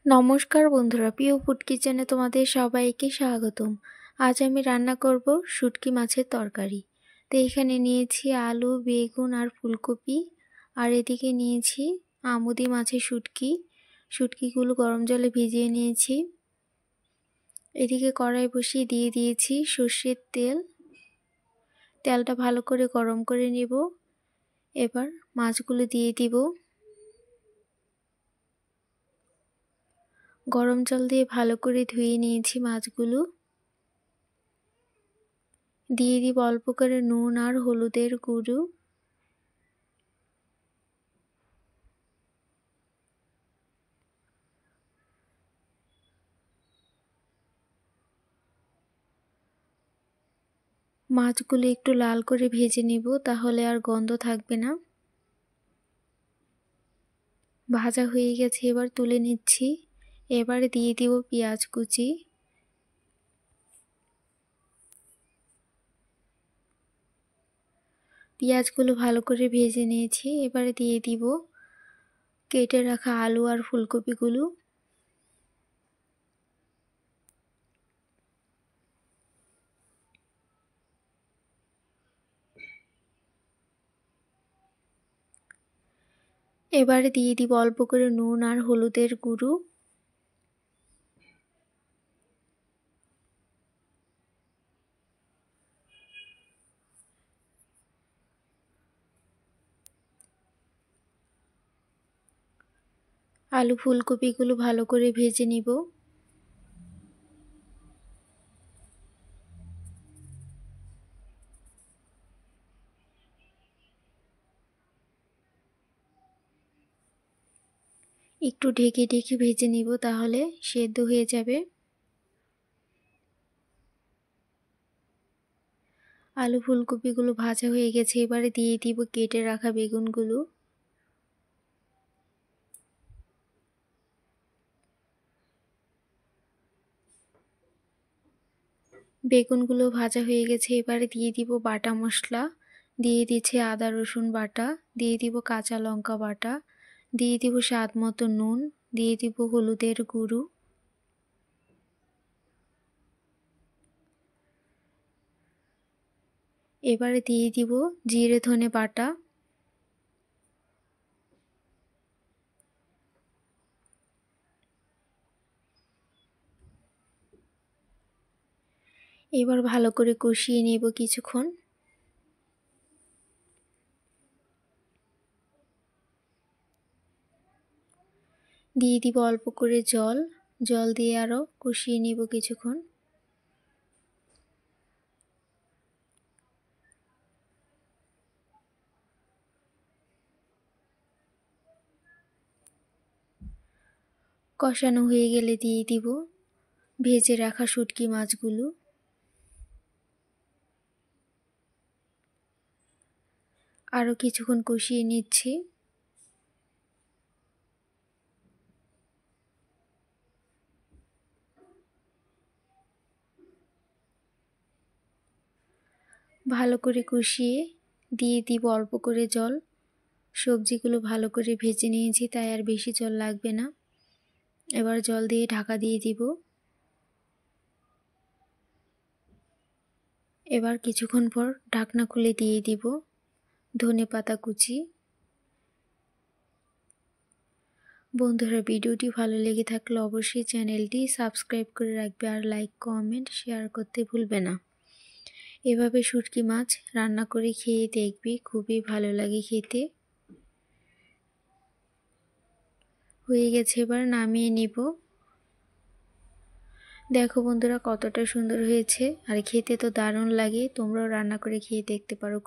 নমস্কার বন্ধুরা, প্রিয় ফুড কিচেনে তোমাদের সবাইকে স্বাগতম। আজ আমি রান্না করব শুটকি মাছের তরকারি। তো এখানে নিয়েছি আলু, বেগুন আর ফুলকপি, আর এদিকে নিয়েছি আমুদি মাছের শুটকিগুলো গরম জলে ভিজিয়ে নিয়েছি। এদিকে কড়াই বসিয়ে দিয়ে দিয়েছি সর্ষের তেল। তেলটা ভালো করে গরম করে নেব। এবার মাছগুলো দিয়ে দিব। গরম জল দিয়ে ভালো করে ধুয়ে নিয়েছি মাছগুলো। দিয়ে দিব অল্প করে নুন আর হলুদের গুঁড়ো। মাছগুলো একটু লাল করে ভেজে নেব, তাহলে আর গন্ধ থাকবে না। ভাজা হয়ে গেছে, এবার তুলে নিচ্ছি। এবারে দিয়ে দিব পেঁয়াজ কুচি। পেঁয়াজগুলো ভালো করে ভেজে নিয়েছি। এবারে দিয়ে দিব কেটে রাখা আলু আর ফুলকপিগুলো। এবারে দিয়ে দিব অল্প করে নুন আর হলুদের গুঁড়ো। আলু ফুলকপিগুলো ভালো করে ভেজে নিব। একটু ঢেকে ঢেকে ভেজে নিব, তাহলে সেদ্ধ হয়ে যাবে। আলু ফুলকপিগুলো ভাজা হয়ে গেছে, এবারে দিয়ে দিব কেটে রাখা বেগুনগুলো। বেগুনগুলো ভাজা হয়ে গেছে, এবারে দিয়ে দিব বাটা মশলা। দিয়ে দিচ্ছি আদা রসুন বাটা, দিয়ে দিব কাঁচা লঙ্কা বাটা, দিয়ে দিব স্বাদ মতো নুন, দিয়ে দিব হলুদের গুঁড়ো। এবারে দিয়ে দিব জিরে ধনে বাটা। এবার ভালো করে কষিয়ে নেব কিছুক্ষণ। দিয়ে দিব অল্প করে জল দিয়ে আরও কষিয়ে নেব কিছুক্ষণ। কষানো হয়ে গেলে দিয়ে দিব ভেজে রাখা শুটকি মাছগুলো। আরও কিছুক্ষণ কষিয়ে নিচ্ছি। ভালো করে কষিয়ে দিয়ে দিব অল্প করে জল। সবজিগুলো ভালো করে ভেজে নিয়েছি, তাই আর বেশি জল লাগবে না। এবার জল দিয়ে ঢাকা দিয়ে দিব। এবার কিছুক্ষণ পর ঢাকনা খুলে দিয়ে দিব ধনেপাতা কুচি। বন্ধুরা, ভিডিওটি ভালো লেগে থাকলে অবশ্যই চ্যানেলটি সাবস্ক্রাইব করে রাখবে, আর লাইক কমেন্ট শেয়ার করতে ভুলবে না। এভাবে শুটকি মাছ রান্না করে খেয়ে দেখবে, খুবই ভালো লাগে খেতে। হয়ে গেছে, এবার নামিয়ে নিব। দেখো বন্ধুরা, কতটা সুন্দর হয়েছে, আর খেতে তো দারুণ লাগে। তোমরাও রান্না করে খেয়ে দেখতে পারো।